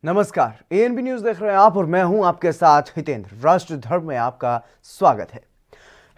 नमस्कार, ANB news देख रहे हैं आप और मैं हूं आपके साथ हितेंद्र। राष्ट्र धर्म में आपका स्वागत है।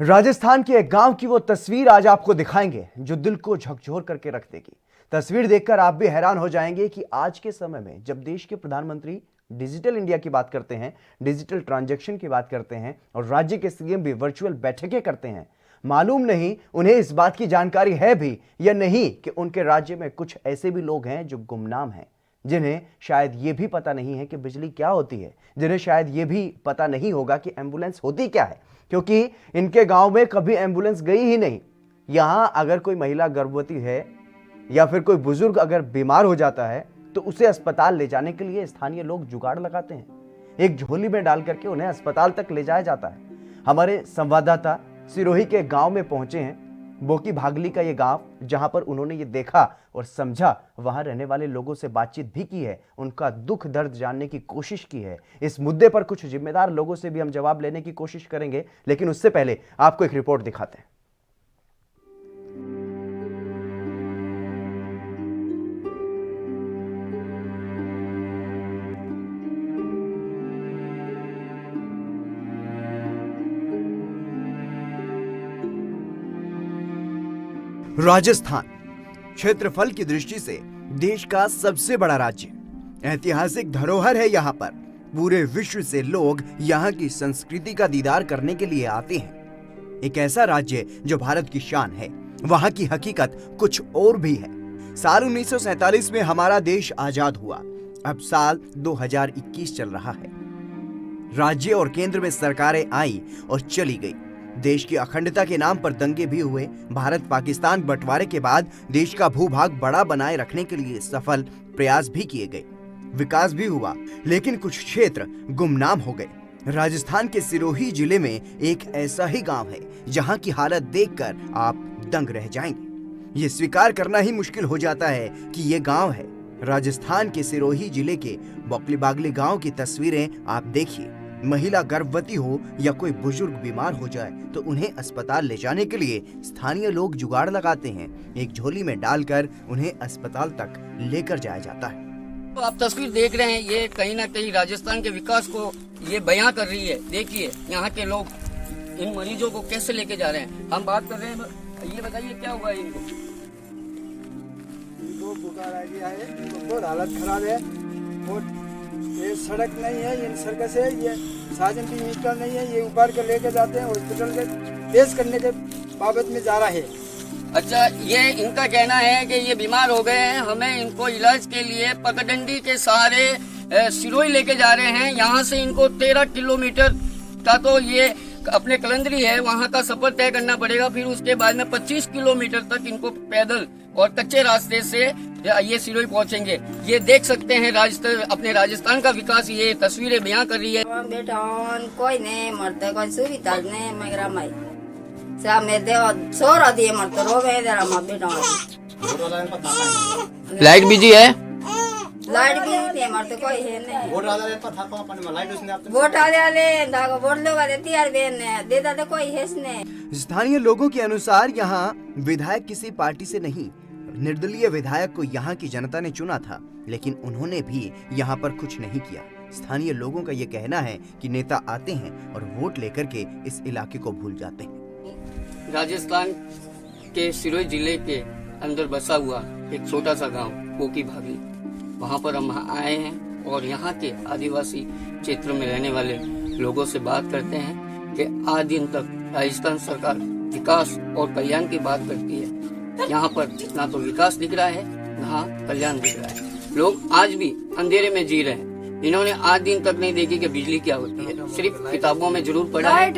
राजस्थान के एक गांव की वो तस्वीर आज आपको दिखाएंगे जो दिल को झकझोर करके रख देगी। तस्वीर देखकर आप भी हैरान हो जाएंगे कि आज के समय में जब देश के प्रधानमंत्री डिजिटल इंडिया की बात करते हैं, डिजिटल ट्रांजैक्शन की बात करते हैं और राज्य के सीएम भी वर्चुअल बैठकें करते हैं, मालूम नहीं उन्हें इस बात की जानकारी है भी या नहीं कि उनके राज्य में कुछ ऐसे भी लोग हैं जो गुमनाम हैं, जिन्हें शायद ये भी पता नहीं है कि बिजली क्या होती है, जिन्हें शायद ये भी पता नहीं होगा कि एम्बुलेंस होती क्या है, क्योंकि इनके गांव में कभी एम्बुलेंस गई ही नहीं। यहां अगर कोई महिला गर्भवती है या फिर कोई बुजुर्ग अगर बीमार हो जाता है तो उसे अस्पताल ले जाने के लिए स्थानीय लोग जुगाड़ लगाते हैं। एक झोली में डाल करके उन्हें अस्पताल तक ले जाया जाता है। हमारे संवाददाता सिरोही के गांव में पहुंचे हैं, बोकी भागली का ये गांव, जहां पर उन्होंने ये देखा और समझा। वहां रहने वाले लोगों से बातचीत भी की है, उनका दुख दर्द जानने की कोशिश की है। इस मुद्दे पर कुछ जिम्मेदार लोगों से भी हम जवाब लेने की कोशिश करेंगे, लेकिन उससे पहले आपको एक रिपोर्ट दिखाते हैं। राजस्थान क्षेत्रफल की दृष्टि से देश का सबसे बड़ा राज्य, ऐतिहासिक धरोहर है। यहाँ पर पूरे विश्व से लोग यहाँ की संस्कृति का दीदार करने के लिए आते हैं। एक ऐसा राज्य जो भारत की शान है, वहाँ की हकीकत कुछ और भी है। साल 1947 में हमारा देश आजाद हुआ। अब साल 2021 चल रहा है। राज्य और केंद्र में सरकारें आई और चली गई। देश की अखंडता के नाम पर दंगे भी हुए। भारत पाकिस्तान बंटवारे के बाद देश का भूभाग बड़ा बनाए रखने के लिए सफल प्रयास भी किए गए। विकास भी हुआ, लेकिन कुछ क्षेत्र गुमनाम हो गए। राजस्थान के सिरोही जिले में एक ऐसा ही गांव है जहां की हालत देखकर आप दंग रह जाएंगे। ये स्वीकार करना ही मुश्किल हो जाता है कि ये गांव है। राजस्थान के सिरोही जिले के बोकी भागली गांव की तस्वीरें आप देखिए। महिला गर्भवती हो या कोई बुजुर्ग बीमार हो जाए तो उन्हें अस्पताल ले जाने के लिए स्थानीय लोग जुगाड़ लगाते हैं। एक झोली में डालकर उन्हें अस्पताल तक लेकर जाया जाता है। तो आप तस्वीर देख रहे हैं, ये कहीं ना कहीं राजस्थान के विकास को ये बयां कर रही है। देखिए यहाँ के लोग इन मरीजों को कैसे लेके जा रहे हैं। हम बात कर रहे हैं, ये बताइए क्या हुआ है इनको? बुखार आ गया है, बहुत हालत खराब है और ये सड़क नहीं है, ये सर्कस है, ये साधन की व्हीकल नहीं है। ये ऊपर कर लेके जाते हैं हॉस्पिटल के टेस्ट करने के बाबत में जा रहा है। अच्छा, ये इनका कहना है कि ये बीमार हो गए हैं, हमें इनको इलाज के लिए पगडंडी के सहारे सिरोही लेके जा रहे हैं। यहाँ से इनको 13 किलोमीटर का तो ये अपने कलंदरी है, वहाँ का सफर तय करना पड़ेगा। फिर उसके बाद में 25 किलोमीटर तक इनको पैदल और कच्चे रास्ते से ये सिरोही पहुँचेंगे। ये देख सकते हैं अपने राजस्थान का विकास ये तस्वीरें बयां कर रही है। बेटा कोई नहीं मरते, कोई सुविधा नहीं मेरा माई सा मैं देव सोरा दिए मरते रोवे जरा मां बेटा। लाइट बिजी है, लाइट भी नहीं मरते कोई है नहीं। वोट आले दागो वोट लोग देती यार बेन देता तो कोई है नहीं। स्थानीय लोगों के अनुसार यहाँ विधायक किसी पार्टी से नहीं, निर्दलीय विधायक को यहाँ की जनता ने चुना था, लेकिन उन्होंने भी यहाँ पर कुछ नहीं किया। स्थानीय लोगों का ये कहना है कि नेता आते हैं और वोट लेकर के इस इलाके को भूल जाते हैं। राजस्थान के सिरोही जिले के अंदर बसा हुआ एक छोटा सा गांव बोकी भागली, वहां पर हम आए हैं और यहाँ के आदिवासी क्षेत्र में रहने वाले लोगों से बात करते हैं कि आज दिन तक राजस्थान सरकार विकास और कल्याण की बात करती है। यहाँ पर ना तो विकास दिख रहा है ना कल्याण दिख रहा है। लोग आज भी अंधेरे में जी रहे हैं। इन्होंने आज दिन तक नहीं देखी कि बिजली क्या होती है, सिर्फ किताबों में जरूर पढ़ा है।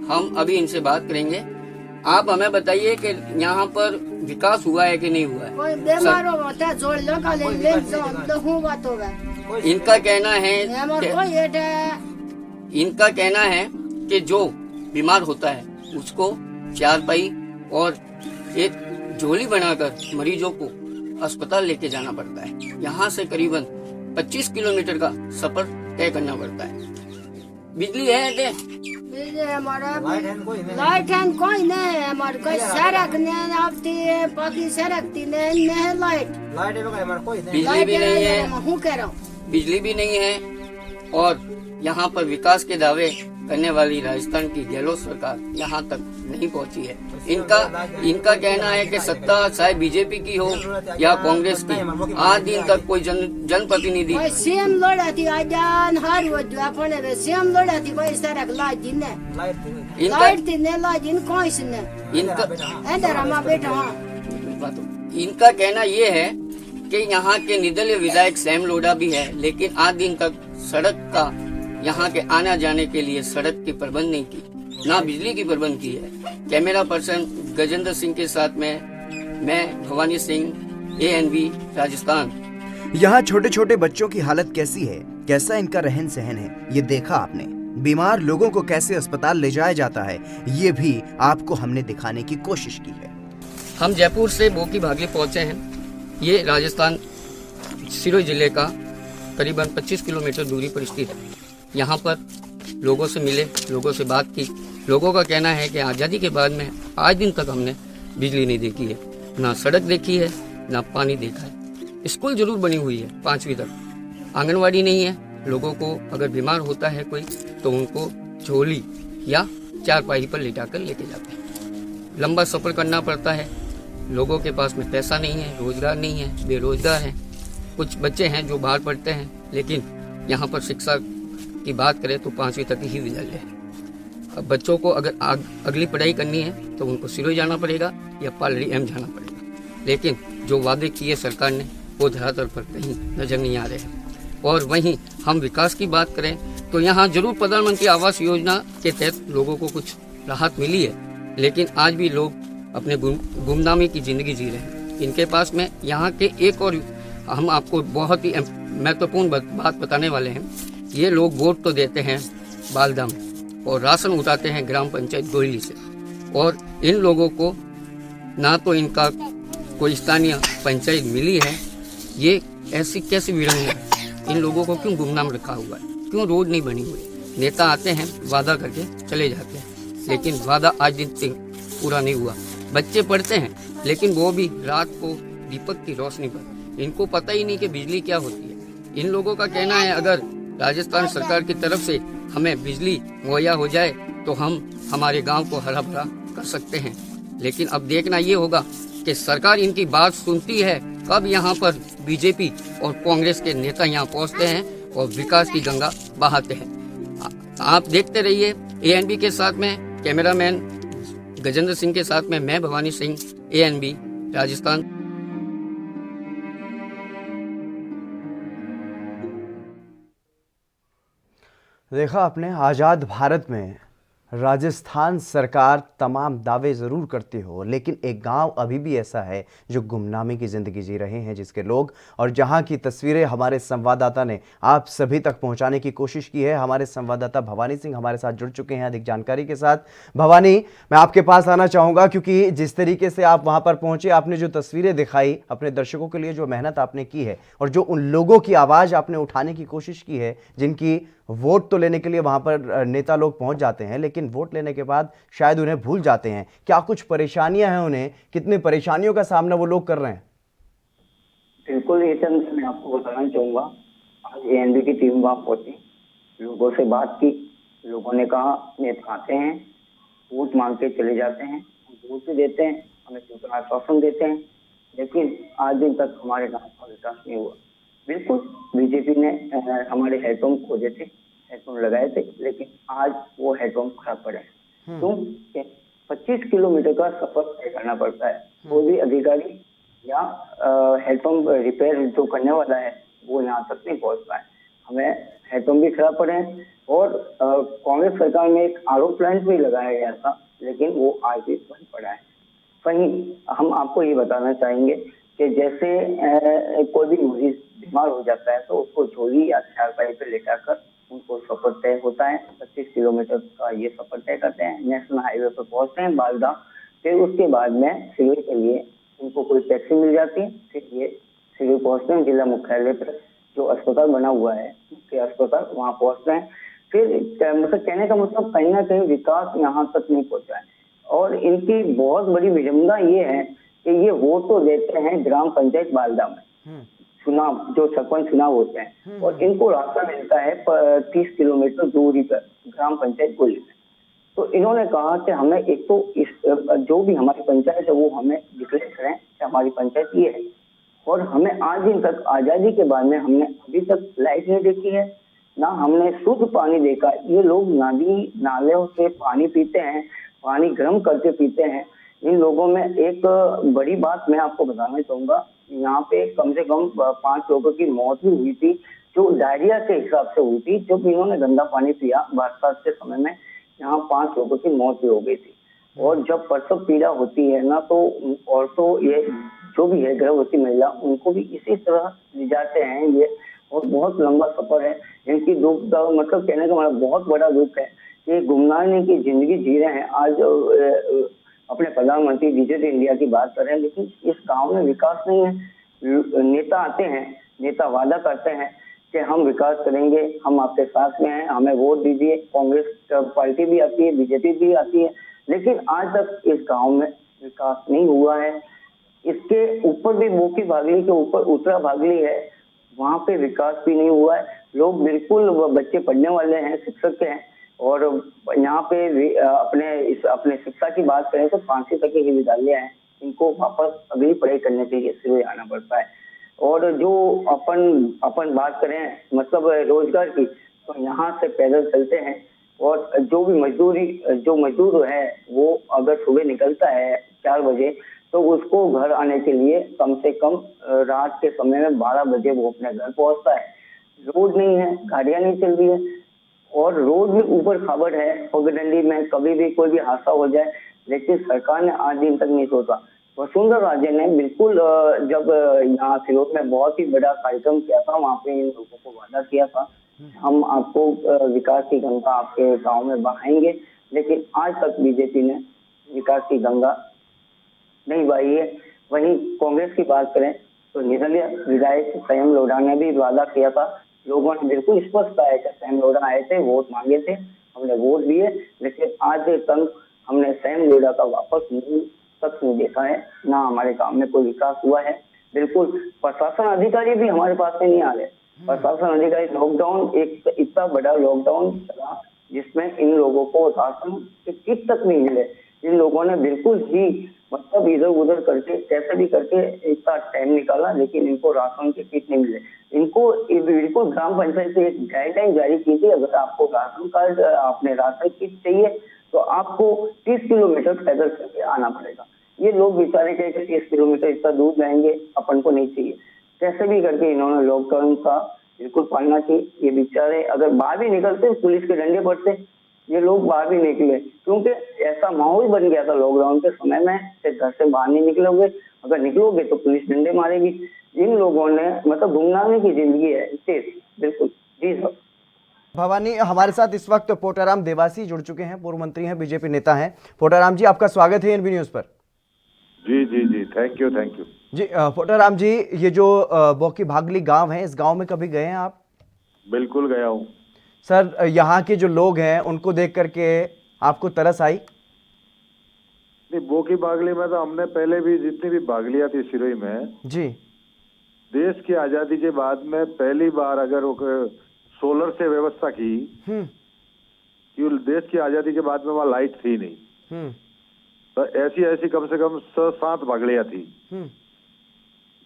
हम अभी इनसे बात करेंगे। आप हमें बताइए कि यहाँ पर विकास हुआ है कि नहीं हुआ है। इनका कहना है कि जो बीमार होता है उसको चारपाई और एक झोली बनाकर मरीजों को अस्पताल लेके जाना पड़ता है। यहाँ से करीबन 25 किलोमीटर का सफर तय करना पड़ता है। बिजली है ये हमारा लाइट है कोई नहीं हमारे कोई सड़क नहीं आती है बाकी सड़क थी नहीं लाइट बिजली भी नहीं है, हूँ कह रहा हूँ बिजली भी नहीं है। और यहाँ पर विकास के दावे करने वाली राजस्थान की गहलोत सरकार यहाँ तक नहीं पहुँची है। इनका कहना है कि सत्ता चाहे बीजेपी की हो या कांग्रेस की, आज दिन तक कोई जनप्रतिनिधि कोई सीएम लड़ा थी आजान हर वो जो अपने सीएम लड़ा थी कोई सड़क लाज दिन लाइट थी नहीं लाज इन कोई सुने इधर हम बैठा हाँ इनका कहना ये है कि यहाँ के निर्दलीय विधायक सैम लोढ़ा भी है, लेकिन आज दिन तक सड़क का यहाँ के आना जाने के लिए सड़क की प्रबंध नहीं की, ना बिजली की प्रबंध की है। कैमरा पर्सन गजेंद्र सिंह के साथ में मैं भवानी सिंह, ANB राजस्थान। यहाँ छोटे छोटे बच्चों की हालत कैसी है, कैसा इनका रहन सहन है, ये देखा आपने। बीमार लोगों को कैसे अस्पताल ले जाया जाता है, ये भी आपको हमने दिखाने की कोशिश की है। हम जयपुर से बोकी भागली पहुंचे हैं। ये राजस्थान सिरोही जिले का करीबन 25 किलोमीटर दूरी पर स्थित है। यहाँ पर लोगों से मिले, लोगों से बात की। लोगों का कहना है कि आज़ादी के बाद में आज दिन तक हमने बिजली नहीं देखी है, ना सड़क देखी है, ना पानी देखा है। स्कूल जरूर बनी हुई है 5वीं तक, आंगनवाड़ी नहीं है। लोगों को अगर बीमार होता है कोई तो उनको झोली या चारपाई पर लिटाकर लेके जाते हैं। लंबा सफ़र करना पड़ता है। लोगों के पास में पैसा नहीं है, रोजगार नहीं है, बेरोजगार हैं। कुछ बच्चे हैं जो बाहर पढ़ते हैं, लेकिन यहाँ पर शिक्षा की बात करें तो 5वीं तक ही विद्यालय है। अब बच्चों को अगर अगली पढ़ाई करनी है तो उनको सिरोही जाना पड़ेगा या पालड़ी M जाना पड़ेगा। लेकिन जो वादे किए सरकार ने वो धरातल पर कहीं नजर नहीं आ रहे हैं। और वहीं हम विकास की बात करें तो यहाँ जरूर प्रधानमंत्री आवास योजना के तहत लोगों को कुछ राहत मिली है, लेकिन आज भी लोग अपने गुमनामी की जिंदगी जी रहे हैं। इनके पास में यहाँ के एक और हम आपको बहुत ही महत्वपूर्ण बात बताने वाले हैं। ये लोग वोट तो देते हैं बालदाम और राशन उठाते हैं ग्राम पंचायत गोयली से, और इन लोगों को ना तो इनका कोई स्थानीय पंचायत मिली है। ये ऐसी कैसी विरंग है, इन लोगों को क्यों गुमनाम रखा हुआ है, क्यों रोड नहीं बनी हुई। नेता आते हैं, वादा करके चले जाते हैं, लेकिन वादा आज दिन तक पूरा नहीं हुआ। बच्चे पढ़ते हैं, लेकिन वो भी रात को दीपक की रोशनी पर। इनको पता ही नहीं कि बिजली क्या होती है। इन लोगों का कहना है अगर राजस्थान सरकार की तरफ से हमें बिजली मुहैया हो जाए तो हम हमारे गांव को हरा भरा कर सकते हैं। लेकिन अब देखना ये होगा कि सरकार इनकी बात सुनती है, कब यहाँ पर बीजेपी और कांग्रेस के नेता यहाँ पहुँचते हैं और विकास की गंगा बहाते हैं। आप देखते रहिए ANB के साथ में कैमरामैन गजेंद्र सिंह के साथ में मैं भवानी सिंह, ANB राजस्थान। देखा आपने, आज़ाद भारत में राजस्थान सरकार तमाम दावे ज़रूर करती हो, लेकिन एक गांव अभी भी ऐसा है जो गुमनामी की ज़िंदगी जी रहे हैं जिसके लोग, और जहां की तस्वीरें हमारे संवाददाता ने आप सभी तक पहुंचाने की कोशिश की है। हमारे संवाददाता भवानी सिंह हमारे साथ जुड़ चुके हैं अधिक जानकारी के साथ। भवानी, मैं आपके पास आना चाहूँगा क्योंकि जिस तरीके से आप वहाँ पर पहुँचे, आपने जो तस्वीरें दिखाई, अपने दर्शकों के लिए जो मेहनत आपने की है और जो उन लोगों की आवाज़ आपने उठाने की कोशिश की है जिनकी वोट तो लेने के लिए वहां पर नेता लोग पहुंच जाते हैं, लेकिन वोट लेने के बाद शायद उन्हें भूल जाते हैं। क्या कुछ परेशानियां हैं उन्हें, कितनी परेशानियों का सामना वो लोग कर रहे हैं? बिल्कुल, ये चंद मैं आपको बताना चाहूंगा। आज ANB की टीम वहां पहुंची, लोगों से बात की। लोगों ने कहा नेता आते हैं, वोट मांग के चले जाते हैं, वोट भी देते हैं, हमें सूचना आश्वासन देते हैं, लेकिन आज दिन तक हमारे गाँव का विकास नहीं हुआ। बिल्कुल, बीजेपी ने हमारे हेडपम्प खोजे थे, हेडपम्प लगाए थे, लेकिन आज वो हेडपम्प खराब पड़े हैं। क्यों? 25 किलोमीटर का सफर तय करना पड़ता है। कोई भी अधिकारी या हेडपम्प रिपेयर जो करने वाला है वो यहाँ तक नहीं पहुँच पाए। हमें हेडपम्प भी खराब पड़े हैं, और कांग्रेस सरकार में एक RO प्लांट भी लगाया गया था, लेकिन वो आज भी बंद पड़ा है। वहीं हम आपको ये बताना चाहेंगे कि जैसे कोई भी मरीज बीमार हो जाता है तो उसको झोली या चारपाई पे लेटाकर उनको सफर तय होता है। 25 किलोमीटर का ये सफर तय करते हैं, नेशनल हाईवे पर पहुंचते हैं बालदा। फिर उसके बाद में सिरोही के लिए उनको कोई टैक्सी मिल जाती है, फिर ये सिरोही पहुंचते हैं। जिला मुख्यालय पर जो अस्पताल बना हुआ है, मुख्य अस्पताल, वहाँ पहुंचते हैं। फिर मतलब कहने का मतलब कहीं ना कहीं विकास यहाँ तक नहीं पहुंचा है। और इनकी बहुत बड़ी विडंबना ये है कि ये वोट तो देते हैं ग्राम पंचायत बालदा में, चुनाव जो सरपंच चुनाव होते हैं, और इनको रास्ता मिलता है 30 किलोमीटर दूरी पर ग्राम पंचायत को लेकर। तो इन्होंने कहा कि हमें एक तो इस जो भी हमारी पंचायत है वो हमें डिक्लेयर करें कि हमारी पंचायत ये है, और हमें आज दिन तक आजादी के बाद में हमने अभी तक लाइट नहीं देखी है, ना हमने शुद्ध पानी देखा। ये लोग नदी नालों से पानी पीते हैं, पानी गर्म करके पीते हैं। इन लोगों में एक बड़ी बात मैं आपको बताना चाहूंगा, यहाँ पे कम से कम 5 लोगों की मौत भी हुई थी जो डायरिया के हिसाब से हुई थी, जब इन्होंने गंदा पानी पिया बरसात के समय में। यहाँ 5 लोगों की मौत भी हो गई थी। और जब प्रसव पीड़ा होती है ना, तो औरतों ये जो भी है गर्भवती महिला, उनको भी इसी तरह ले जाते हैं ये, और बहुत लंबा सफर है। इनकी दुख का मतलब कहने का मतलब बहुत बड़ा दुख है कि गुमनाम की जिंदगी जी रहे हैं। आज अपने प्रधानमंत्री डिजिटल इंडिया की बात कर रहे हैं, लेकिन इस गांव में विकास नहीं है। नेता आते हैं, नेता वादा करते हैं कि हम विकास करेंगे, हम आपके साथ में हैं, हमें वोट दीजिए। कांग्रेस पार्टी भी आती है, बीजेपी भी आती है, लेकिन आज तक इस गांव में विकास नहीं हुआ है। इसके ऊपर भी बोकी भागली के ऊपर उत्तरा भागली है, वहां पे विकास भी नहीं हुआ है। लोग बिल्कुल बच्चे पढ़ने वाले हैं, शिक्षक हैं, और यहाँ पे अपने शिक्षा की बात करें तो 5वीं तक के विद्यालय हैं, इनको वापस अगली पढ़ाई करने के लिए सिरे आना पड़ता है। और जो अपन बात करें मतलब रोजगार की, तो यहाँ से पैदल चलते हैं, और जो मजदूर है वो अगर सुबह निकलता है 4 बजे, तो उसको घर आने के लिए कम से कम रात के समय में 12 बजे वो अपने घर पहुंचता है। रोड नहीं है, गाड़ियां नहीं चल रही है, और रोड भी ऊपर खाबड़ है, पगडंडी में कभी भी कोई भी हादसा हो जाए। लेकिन सरकार ने आज दिन तक नहीं सोचा। वसुंधरा राजे ने बिल्कुल जब यहाँ सिरोट में बहुत ही बड़ा कार्यक्रम किया था, वहाँ पे इन लोगों को वादा किया था हम आपको विकास की गंगा आपके गांव में बहाएंगे, लेकिन आज तक बीजेपी ने विकास की गंगा नहीं बहाई है। वहीं कांग्रेस की बात करें तो निर्दलीय विधायक संयम लोढ़ा ने भी वादा किया था। लोगों ने बिल्कुल स्पष्ट कहा है कि संयम लोढ़ा आए थे, वोट मांगे थे, हमने वोट दिए, लेकिन आज तक हमने संयम लोढ़ा का वापस मुंह तक नहीं देखा है, ना हमारे गांव में कोई विकास हुआ है। बिल्कुल प्रशासन अधिकारी भी हमारे पास में नहीं आ रहे। प्रशासन अधिकारी लॉकडाउन, एक इतना बड़ा लॉकडाउन चला जिसमें इन लोगों को राशन के किट तक नहीं मिले। इन लोगों ने बिल्कुल ही मतलब इधर उधर करके कैसे भी करके इतना टाइम निकाला, लेकिन इनको राशन के किट नहीं मिले। इनको बिल्कुल ग्राम पंचायत से एक गाइडलाइन जारी की थी, अगर आपको राशन कार्ड आपने राशन किट चाहिए तो आपको 30 किलोमीटर पैदल करके आना पड़ेगा। ये लोग बेचारे कहते 30 किलोमीटर इतना दूर जाएंगे, अपन को नहीं चाहिए। कैसे भी करके इन्होंने लॉकडाउन का बिल्कुल पालना की। ये बेचारे अगर बाहर भी निकलते पुलिस के डंडे पड़ते, ये लोग बाहर भी निकले, क्योंकि ऐसा माहौल बन गया था लॉकडाउन के समय में कि घर से बाहर नहीं निकलोगे, अगर निकलोगे तो पुलिस डंडे मारेगी। इन लोगों ने मतलब गुमनामी की जिंदगी है तेज। बिल्कुल जी सर। भवानी, हमारे साथ इस वक्त पोटाराम देवासी जुड़ चुके हैं, पूर्व मंत्री हैं, बीजेपी नेता हैं। पोटाराम जी, आपका स्वागत है एनबी न्यूज पर। जी जी जी, थैंक यू जी। पोटाराम जी, ये जो बोकी भागली गांव है, इस गांव में कभी गए हैं आप? बिल्कुल गया हूँ सर। यहाँ के जो लोग हैं उनको देख करके आपको तरस आई? नहीं, बोकी बागली में तो हमने पहले भी जितनी भी बागलियां थी सिरोही में जी, देश की आजादी के बाद में पहली बार अगर सोलर से व्यवस्था की, कि देश की आजादी के बाद में वहाँ लाइट थी नहीं, तो ऐसी कम से कम 7 बागलियां थी,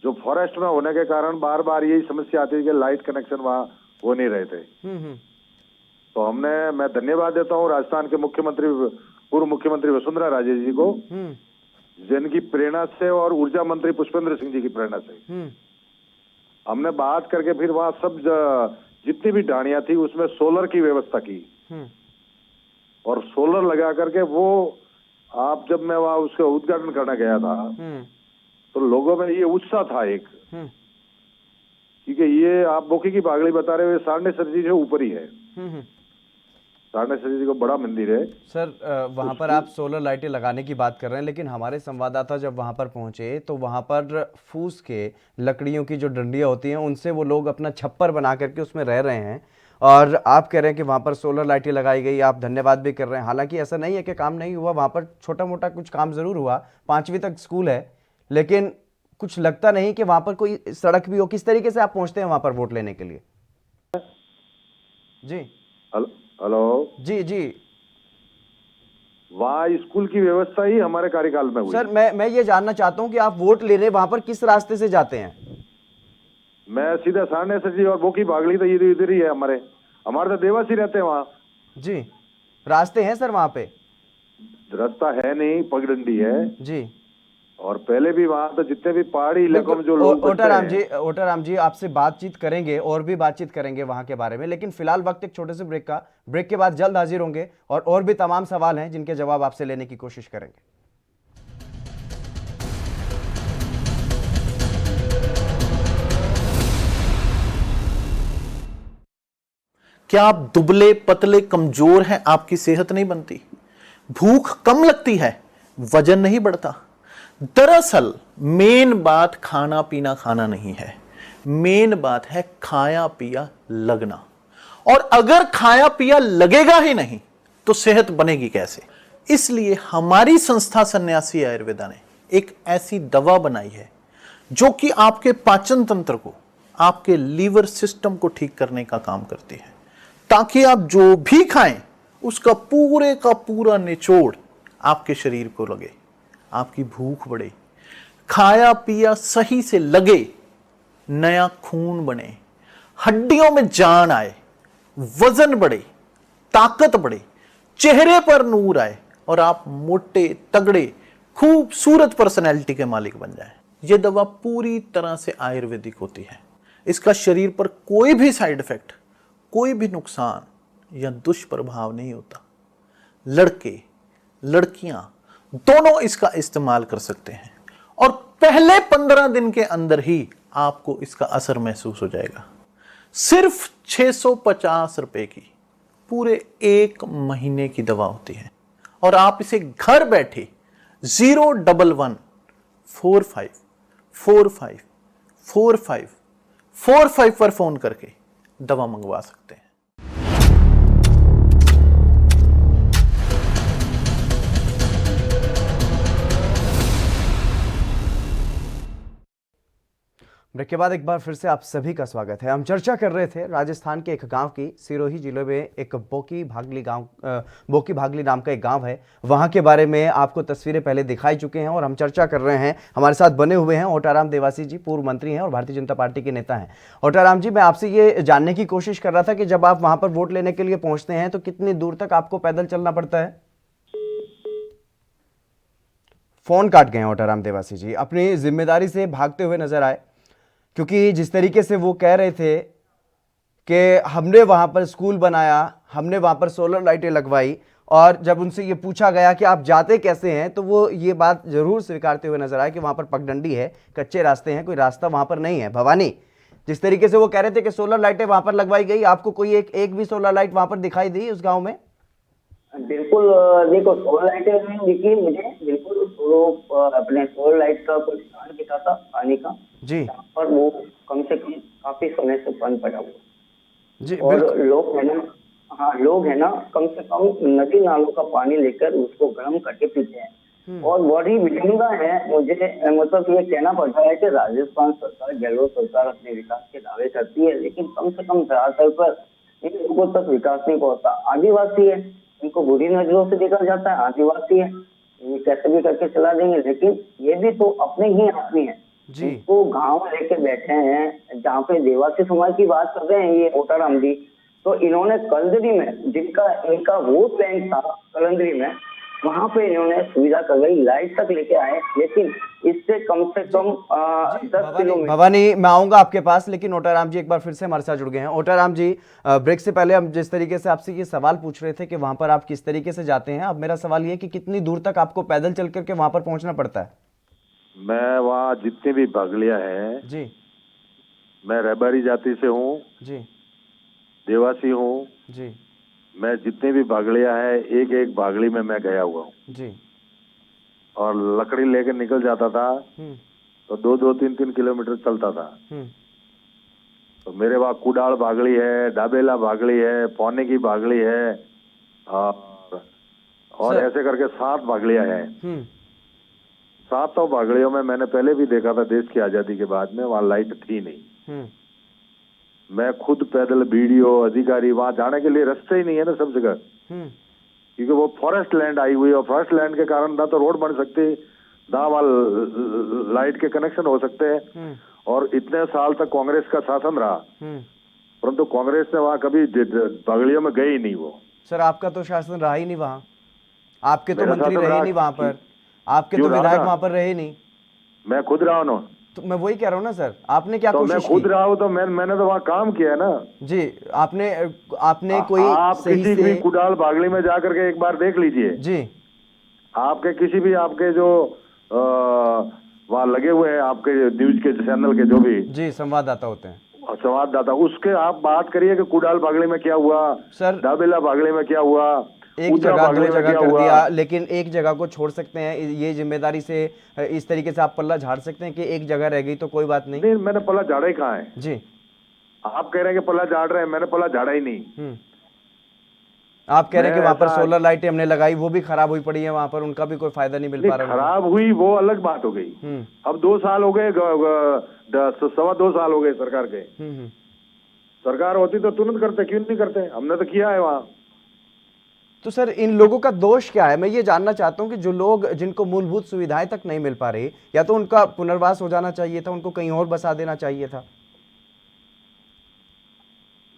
जो फॉरेस्ट में होने के कारण बार बार यही समस्या आती है कि लाइट कनेक्शन वहाँ हो नहीं रहे थे। तो मैं धन्यवाद देता हूँ राजस्थान के पूर्व मुख्यमंत्री वसुंधरा राजे जी को, जिनकी प्रेरणा से और ऊर्जा मंत्री पुष्पेंद्र सिंह जी की प्रेरणा से हमने बात करके फिर वहाँ सब जितनी भी ढाणियां थी उसमें सोलर की व्यवस्था की, और सोलर लगा करके वो आप जब मैं वहाँ उसका उद्घाटन करने गया था तो लोगों में ये उत्साह था एक, क्योंकि ये आप बोकी की बागली बता रहे हो, सारनेश्वर जी से ऊपर ही है। सारनेश्वर जी को बड़ा मंदिर है सर। वहाँ पर आप सोलर लाइटें लगाने की बात कर रहे हैं, लेकिन हमारे संवाददाता जब वहाँ पर पहुँचे तो वहाँ पर फूस के लकड़ियों की जो डंडियाँ होती हैं उनसे वो लोग अपना छप्पर बना करके उसमें रह रहे हैं, और आप कह रहे हैं कि वहाँ पर सोलर लाइटें लगाई गई, आप धन्यवाद भी कर रहे हैं। हालांकि ऐसा नहीं है कि काम नहीं हुआ, वहाँ पर छोटा मोटा कुछ काम ज़रूर हुआ, 5वीं तक स्कूल है, लेकिन कुछ लगता नहीं कि वहाँ पर कोई सड़क भी हो। किस तरीके से आप पहुँचते हैं वहाँ पर वोट लेने के लिए? जी हेलो जी जी वहाँ स्कूल की व्यवस्था ही हमारे कार्यकाल में हुई। सर, मैं ये जानना चाहता हूँ कि आप वोट लेने वहाँ पर किस रास्ते से जाते हैं? मैं सीधा सारने से जी, और बोकी भागली तो इधर ही है हमारे तो देवासी रहते हैं वहाँ। जी, रास्ते हैं सर वहाँ पे? रास्ता है नहीं, पगडंडी है जी। और पहले भी वहाँ तो जितने भी पहाड़ी इलाकों में जो लोग ओटाराम जी आपसे बातचीत करेंगे और भी बातचीत करेंगे वहाँ के बारे में, लेकिन फिलहाल वक्त एक छोटे से ब्रेक के बाद जल्द हाजिर होंगे और भी तमाम सवाल हैं जिनके जवाब आपसे लेने की कोशिश करेंगे। क्या आप दुबले पतले कमजोर हैं? आपकी सेहत नहीं बनती, भूख कम लगती है, वजन नहीं बढ़ता? दरअसल मेन बात खाना पीना खाना नहीं है, मेन बात है खाया पिया लगना। और अगर खाया पिया लगेगा ही नहीं तो सेहत बनेगी कैसे? इसलिए हमारी संस्था सन्यासी आयुर्वेदा ने एक ऐसी दवा बनाई है जो कि आपके पाचन तंत्र को, आपके लीवर सिस्टम को ठीक करने का काम करती है, ताकि आप जो भी खाएं उसका पूरे का पूरा निचोड़ आपके शरीर को लगे, आपकी भूख बढ़े, खाया पिया सही से लगे, नया खून बने, हड्डियों में जान आए, वजन बढ़े, ताकत बढ़े, चेहरे पर नूर आए और आप मोटे तगड़े खूबसूरत पर्सनैलिटी के मालिक बन जाएं। यह दवा पूरी तरह से आयुर्वेदिक होती है। इसका शरीर पर कोई भी साइड इफेक्ट, कोई भी नुकसान या दुष्प्रभाव नहीं होता। लड़के लड़कियां दोनों इसका इस्तेमाल कर सकते हैं और पहले 15 दिन के अंदर ही आपको इसका असर महसूस हो जाएगा। सिर्फ 650 रुपए की पूरे 1 महीने की दवा होती है और आप इसे घर बैठे 01145454545 पर फोन करके दवा मंगवा सकते हैं। ब्रेक के बाद एक बार फिर से आप सभी का स्वागत है। हम चर्चा कर रहे थे राजस्थान के एक गांव की, सिरोही जिले में एक बोकी भागली नाम का एक गांव है, वहां के बारे में आपको तस्वीरें पहले दिखाई चुके हैं और हम चर्चा कर रहे हैं। हमारे साथ बने हुए हैं ओटाराम देवासी जी, पूर्व मंत्री हैं और भारतीय जनता पार्टी के नेता हैं। ओटाराम जी, मैं आपसे ये जानने की कोशिश कर रहा था कि जब आप वहां पर वोट लेने के लिए पहुंचते हैं तो कितनी दूर तक आपको पैदल चलना पड़ता है? फोन काट गए ओटाराम देवासी जी, अपनी जिम्मेदारी से भागते हुए नजर आए, क्योंकि जिस तरीके से वो कह रहे थे कि हमने वहाँ पर स्कूल बनाया, हमने वहाँ पर सोलर लाइटें लगवाई, और जब उनसे ये पूछा गया कि आप जाते कैसे हैं तो वो ये बात ज़रूर स्वीकारते हुए नजर आए कि वहाँ पर पगडंडी है, कच्चे रास्ते हैं, कोई रास्ता वहाँ पर नहीं है। भवानी, जिस तरीके से वो कह रहे थे कि सोलर लाइटें वहाँ पर लगवाई गई, आपको कोई एक भी सोलर लाइट वहाँ पर दिखाई दी उस गाँव में? बिल्कुल, देखो सोलर लाइटें नहीं दिखी मुझे, बिल्कुल। तो अपने सोलर लाइट का कुछ स्थान दिखा था पानी का जी, और वो कम से कम काफी समय से बंद पड़ा हुआ जी, और लोग है ना, हाँ लोग है ना, कम से कम नदी नालों का पानी लेकर उसको गर्म करके पीते हैं। और बड़ी विडंबना है मुझे, मतलब ये कहना पड़ता है कि राजस्थान सरकार, गहलोत सरकार अपने विकास के दावे करती है, लेकिन कम से कम धरातल पर इन लोगों तक विकास नहीं पहुंचता। आदिवासी है, इनको बुरी नजरों से देखा जाता है, आदिवासी है, ये कैसे भी करके चला देंगे, लेकिन ये भी तो अपने ही आदमी है। इसको गांव लेके बैठे हैं जहाँ पे देवासी समाज की बात कर रहे हैं ये ओटाराम जी, तो इन्होंने कलंदरी में, इनका वोट बैंक था कलंदरी में, वहां पे इन्होंने सुविधा कर गई, लाइट तक लेके आए, लेकिन इससे कम से कम 10 किलोमीटर। भवानी, मैं आऊंगा आपके पास, लेकिन ओटाराम जी एक बार फिर से हमारे साथ जुड़ गए हैं। ओटाराम जी, ब्रेक से पहले हम जिस तरीके से आपसे ये सवाल पूछ रहे थे कि वहां पर आप किस तरीके से जाते हैं, अब मेरा सवाल ये कि कितनी दूर तक आपको पैदल चल करके वहां पर पहुंचना पड़ता है? मैं वहाँ जितने भी भागलिया हैं जी, मैं रबारी जाति से हूँ जी, देवासी हूँ जी, मैं जितने भी भागलिया है एक एक भागली में मैं गया हुआ हूँ जी, और लकड़ी लेकर निकल जाता था तो 2-2, 3-3 किलोमीटर चलता था। तो मेरे वहाँ कुडाल बागड़ी है, डाबेला बागड़ी है, पौने की बागड़ी है, और ऐसे करके 7 बागड़ियां हैं। 7 बागड़ियों में मैंने पहले भी देखा था, देश की आजादी के बाद में वहाँ लाइट थी नहीं। मैं खुद पैदल बीडीओ अधिकारी, वहां जाने के लिए रास्ते ही नहीं है ना सब जगह, क्योंकि वो फॉरेस्ट लैंड आई हुई है, और फॉरेस्ट लैंड के कारण ना तो रोड बन सकती, ना वहाँ लाइट के कनेक्शन हो सकते हैं। और इतने साल तक कांग्रेस का शासन रहा, परंतु कांग्रेस ने वहाँ कभी बागड़ियों में गई नहीं वो। सर आपका तो शासन रहा ही नहीं वहाँ, आपके तो मंत्री रहे नहीं वहाँ पर, आपके तो विधायक वहाँ पर रहे नहीं। मैं खुद रहा हूँ ना, तो मैं वही कह रहा हूँ ना सर, आपने क्या कोशिश मैं खुद रहा हूँ, तो मैंने तो वहाँ काम किया ना जी। आपने कोई आप किसी भी कुडाल बागड़ी में जाकर के एक बार देख लीजिए जी, आपके किसी भी आपके जो वहाँ लगे हुए हैं आपके न्यूज के चैनल के जो भी जी संवाददाता होते हैं, संवाददाता, उसके आप बात करिए कि कुडाल बागड़ी में क्या हुआ सर, डाबेला बागड़ी में क्या हुआ, एक जगह 2 जगह कर दिया, लेकिन एक जगह को छोड़ सकते हैं, ये जिम्मेदारी से इस तरीके से आप पल्ला झाड़ सकते हैं कि एक जगह रह गई तो कोई बात नहीं। नहीं, मैंने पल्ला झाड़ा ही कहाँ है जी, आप कह रहे हैं कि पल्ला झाड़ रहे हैं, मैंने पल्ला झाड़ा ही नहीं। आप कह रहे हैं कि वहां पर सोलर लाइटें हमने लगाई, वो भी खराब हुई पड़ी है वहां पर, उनका भी कोई फायदा नहीं मिल पा रहा। खराब हुई वो अलग बात हो गई, अब 2 साल हो गए, 2.25 साल हो गए सरकार के। सरकार होती तो तुरंत करते, क्यों नहीं करते, हमने तो किया है वहाँ। तो सर इन लोगों का दोष क्या है, मैं ये जानना चाहता हूँ कि जो लोग जिनको मूलभूत सुविधाएं तक नहीं मिल पा रही, या तो उनका पुनर्वास हो जाना चाहिए था, उनको कहीं और बसा देना चाहिए था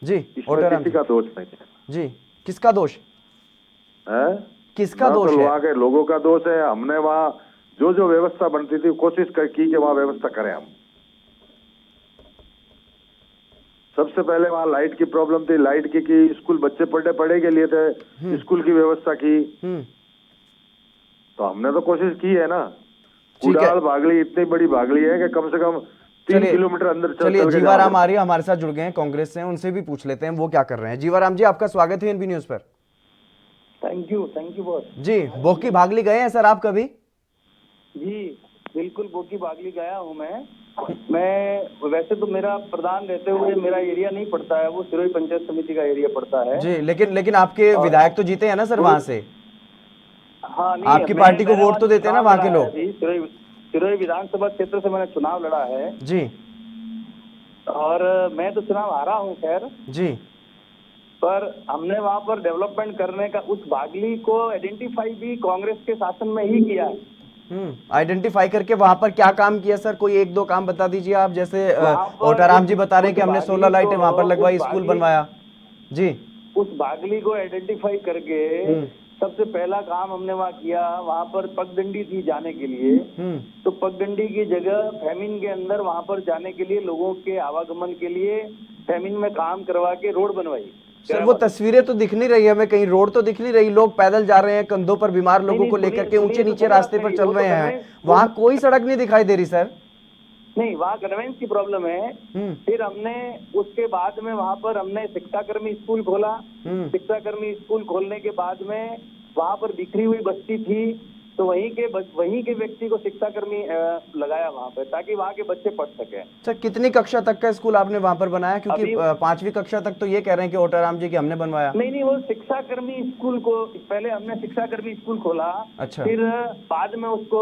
जी। किसी का दोष नहीं है जी, किसका दोष है, किसका दोष है? वहाँ के लोगों का दोष है। हमने वहाँ जो व्यवस्था बनती थी कोशिश की कि वहाँ व्यवस्था करें हम। सबसे पहले वहाँ लाइट की प्रॉब्लम थी, लाइट की स्कूल बच्चे पढ़े के लिए थे, स्कूल की व्यवस्था की, तो हमने तो कोशिश की है ना। कुडाल बागड़ी इतनी बड़ी बागड़ी है कि कम से कम 3 किलोमीटर अंदर चलिए जीवाराम आर्य हमारे साथ जुड़ गए हैं कांग्रेस से, उनसे भी पूछ लेते हैं वो क्या कर रहे हैं। जीवाराम जी, आपका स्वागत है एनबी न्यूज पर। थैंक यू बॉस जी। बोकी भागली गए हैं सर आप कभी? जी बिल्कुल, बोकी भागली गया हूँ मैं वैसे तो मेरा प्रधान रहते हुए मेरा एरिया नहीं पड़ता है, वो सिरोही पंचायत समिति का एरिया पड़ता है जी, लेकिन आपके विधायक तो जीते हैं ना सर वहाँ से? हाँ, नहीं, आपकी पार्टी को वोट तो देते हैं ना वहाँ के लोग? सिरोही विधानसभा क्षेत्र से मैंने चुनाव लड़ा है जी, और मैं तो चुनाव हारा हूँ खैर जी, पर हमने वहाँ पर डेवलपमेंट करने का, उस बागली को आइडेंटिफाई भी कांग्रेस के शासन में ही किया है। आइडेंटिफाई करके वहां पर क्या काम किया सर? कोई 1-2 काम बता दीजिए आप। जैसे ओटाराम जी बता रहे हैं कि हमने सोलर लाइटें वहां पर लगवाई, स्कूल बनवाया जी। उस बागली को आइडेंटिफाई करके सबसे पहला काम हमने वहाँ किया, वहाँ पर पगडंडी थी जाने के लिए, तो पगडंडी की जगह फेमिन के अंदर वहाँ पर जाने के लिए लोगों के आवागमन के लिए फेमिन में काम करवा के रोड बनवाई। सर वो तस्वीरें तो दिख नहीं रही हमें, कहीं रोड तो दिख नहीं रही, लोग पैदल जा रहे हैं कंधों पर बीमार लोगों को लेकर के ऊंचे नीचे रास्ते पर चल रहे हैं, वहाँ कोई सड़क नहीं दिखाई दे रही सर। नहीं, वहाँ कन्वेंस की प्रॉब्लम है। फिर हमने उसके बाद में वहाँ पर हमने शिक्षाकर्मी स्कूल खोला। शिक्षाकर्मी स्कूल खोलने के बाद में वहाँ पर बिखरी हुई बस्ती थी, तो वहीं के व्यक्ति को शिक्षाकर्मी लगाया वहाँ पे, ताकि वहाँ के बच्चे पढ़ सके। सर कितनी कक्षा तक का स्कूल आपने वहाँ पर बनाया? क्योंकि 5वीं कक्षा तक तो ये कह रहे हैं कि ओटाराम जी कि हमने बनवाया। नहीं, वो शिक्षाकर्मी स्कूल को पहले हमने शिक्षाकर्मी स्कूल खोला। अच्छा। फिर बाद में उसको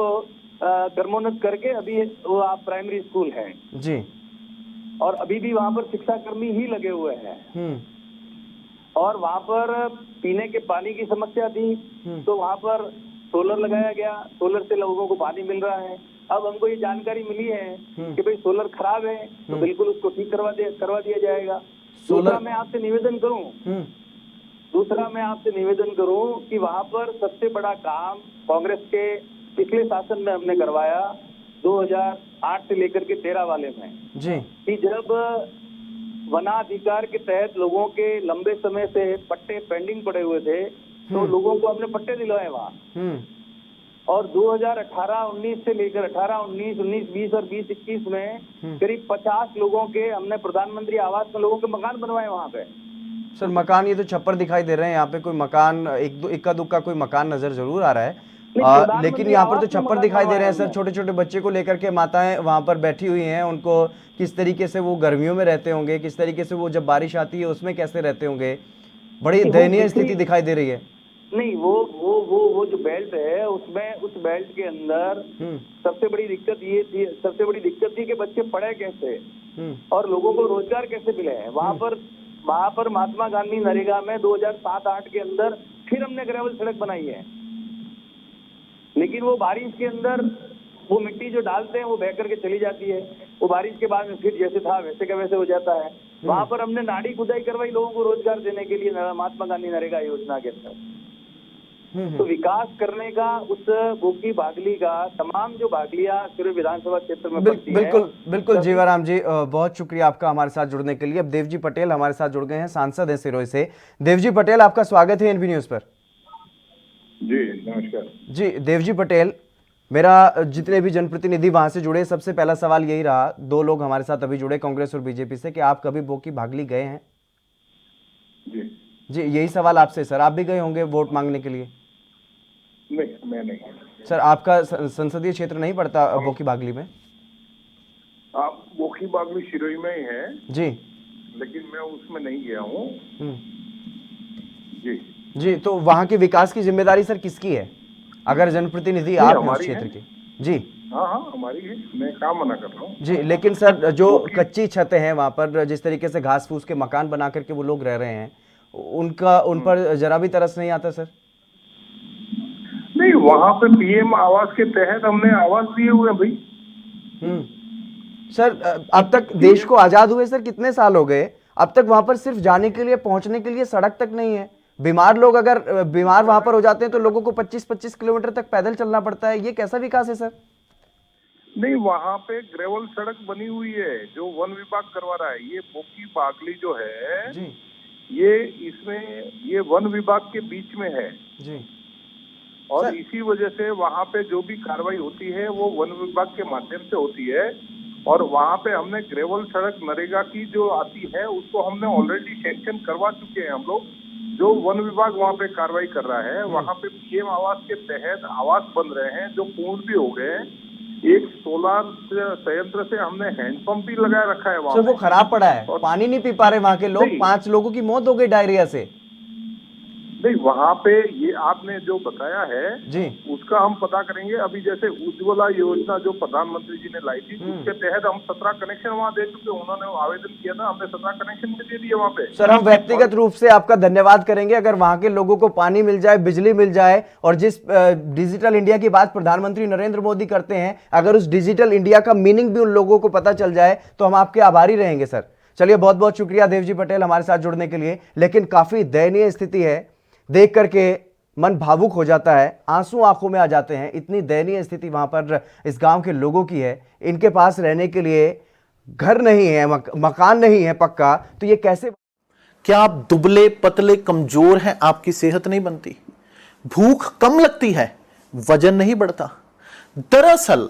क्रमोन्नत करके अभी वो आप प्राइमरी स्कूल है जी, और अभी भी वहाँ पर शिक्षाकर्मी ही लगे हुए हैं। और वहाँ पर पीने के पानी की समस्या थी, तो वहाँ पर सोलर लगाया गया, सोलर से लोगों को पानी मिल रहा है। अब हमको ये जानकारी मिली है कि भाई सोलर खराब है, तो बिल्कुल उसको ठीक करवा दिया जाएगा। दूसरा मैं आपसे निवेदन करूं कि वहाँ पर सबसे बड़ा काम कांग्रेस के पिछले शासन में हमने करवाया 2008 से लेकर के 13 वाले में जी, कि जब वनाधिकार के तहत लोगों के लंबे समय से पट्टे पेंडिंग पड़े हुए थे, तो लोगों को हमने पट्टे दिलवाए वहाँ। और 2018-19 से लेकर 18-19, 19-20 और 20-21 में करीब 50 लोगों के हमने प्रधानमंत्री आवास में लोगों के मकान बनवाए वहाँ पे। सर मकान, ये तो छप्पर दिखाई दे रहे हैं यहाँ पे, कोई मकान इक्का दुक्का कोई मकान नजर जरूर आ रहा है। लेकिन यहाँ पर तो छप्पर दिखाई दे रहे हैं सर, छोटे छोटे बच्चे को लेकर के माताएं वहां पर बैठी हुई हैं। उनको किस तरीके से वो गर्मियों में रहते होंगे, किस तरीके से वो जब बारिश आती है उसमें कैसे रहते होंगे, बड़ी दयनीय स्थिति दिखाई दे रही है। नहीं, वो जो बेल्ट है उसमें, उस बेल्ट के अंदर सबसे बड़ी दिक्कत थी कि बच्चे पढ़े कैसे और लोगों को रोजगार कैसे मिले। वहां पर महात्मा गांधी नरेगा में 2007-8 के अंदर फिर हमने ग्रेवल सड़क बनाई है, लेकिन वो बारिश के अंदर वो मिट्टी जो डालते हैं वो बह करके चली जाती है। वो बारिश के बाद में फिर जैसे था वैसे का वैसे हो जाता है। वहां पर हमने नाड़ी खुदाई करवाई लोगों को रोजगार देने के लिए महात्मा गांधी नरेगा योजना के तहत। तो विकास करने का उस बोकी बागली का तमाम जो बागलियां सिरोही विधानसभा क्षेत्र में पड़ती है। बिल्कुल जीवाराम जी, बहुत शुक्रिया आपका हमारे साथ जुड़ने के लिए। अब देवजी पटेल हमारे साथ जुड़ गए हैं, सांसद हैं सिरोही से। देवजी पटेल, आपका स्वागत है एनबी न्यूज पर। जी नमस्कार जी। देवजी पटेल, मेरा जितने भी जनप्रतिनिधि वहां से जुड़े, सबसे पहला सवाल यही रहा, 2 लोग हमारे साथ अभी जुड़े कांग्रेस और बीजेपी से, कि आप कभी बोकी भागली गए हैं? जी, यही सवाल आपसे सर, आप भी गए होंगे वोट मांगने के लिए? नहीं, मैं नहीं। सर, आपका संसदीय क्षेत्र नहीं पड़ता बोकी बागली में? आप बोकी बागली सिरोही में ही है जी, लेकिन मैं उसमें नहीं गया हूँ। जी, तो वहाँ के विकास की जिम्मेदारी सर किसकी है, अगर जनप्रतिनिधि आप हैं उस क्षेत्र के? जी हाँ, हमारी है, मैं काम मना कर रहा हूँ। जी, लेकिन सर जो कच्ची छतें हैं वहाँ पर, जिस तरीके से घास फूस के मकान बना करके वो लोग रह रहे हैं, उन पर जरा भी तरस नहीं आता सर? नहीं, वहाँ पे पीएम आवास के तहत हमने आवास दिए हुए हैं भाई। सर, अब तक देश को आजाद हुए सर कितने साल हो गए, अब तक वहां पर सिर्फ जाने के लिए, पहुंचने के लिए सड़क तक नहीं है। बीमार लोग अगर बीमार वहां पर हो जाते हैं तो लोगों को 25-25 किलोमीटर तक पैदल चलना पड़ता है। ये कैसा विकास है सर? नहीं, वहाँ पे ग्रेवल सड़क बनी हुई है जो वन विभाग करवा रहा है। ये बोकी बागली जो है जी, ये वन विभाग के बीच में है जी, और इसी वजह से वहाँ पे जो भी कार्रवाई होती है वो वन विभाग के माध्यम से होती है। और वहाँ पे हमने ग्रेवल सड़क नरेगा की जो आती है उसको हमने ऑलरेडी सैंक्शन करवा चुके हैं हम लोग। जो वन विभाग वहाँ पे कार्रवाई कर रहा है, वहाँ पे पीएम आवास के तहत आवास बन रहे हैं जो पूर्ण भी हो गए हैं। एक सोलर संयंत्र से हमने हैंडपंप भी लगा रखा है वहाँ। सर, वो खराब पड़ा है, पानी नहीं पी पा रहे वहाँ के लोग। 5 लोगों की मौत हो गई डायरिया से। नहीं, वहाँ पे ये आपने जो बताया है जी, उसका हम पता करेंगे। अभी जैसे उज्ज्वला योजना जो प्रधानमंत्री जी ने लाई थी उसके तहत हम 17 कनेक्शन वहाँ दे चुके। उन्होंने आवेदन किया था, हमने 17 कनेक्शन भी दे दिए वहाँ पे। सर, हम व्यक्तिगत रूप से आपका धन्यवाद करेंगे अगर वहाँ के लोगों को पानी मिल जाए, बिजली मिल जाए, और जिस डिजिटल इंडिया की बात प्रधानमंत्री नरेंद्र मोदी करते हैं, अगर उस डिजिटल इंडिया का मीनिंग भी उन लोगों को पता चल जाए तो हम आपके आभारी रहेंगे सर। चलिए, बहुत बहुत शुक्रिया देवजी पटेल हमारे साथ जुड़ने के लिए। लेकिन काफी दयनीय स्थिति है, देख करके मन भावुक हो जाता है, आंसू आंखों में आ जाते हैं। इतनी दयनीय स्थिति वहां पर इस गांव के लोगों की है। इनके पास रहने के लिए घर नहीं है, मकान नहीं है पक्का, तो ये कैसे? क्या आप दुबले पतले कमजोर हैं, आपकी सेहत नहीं बनती, भूख कम लगती है, वजन नहीं बढ़ता? दरअसल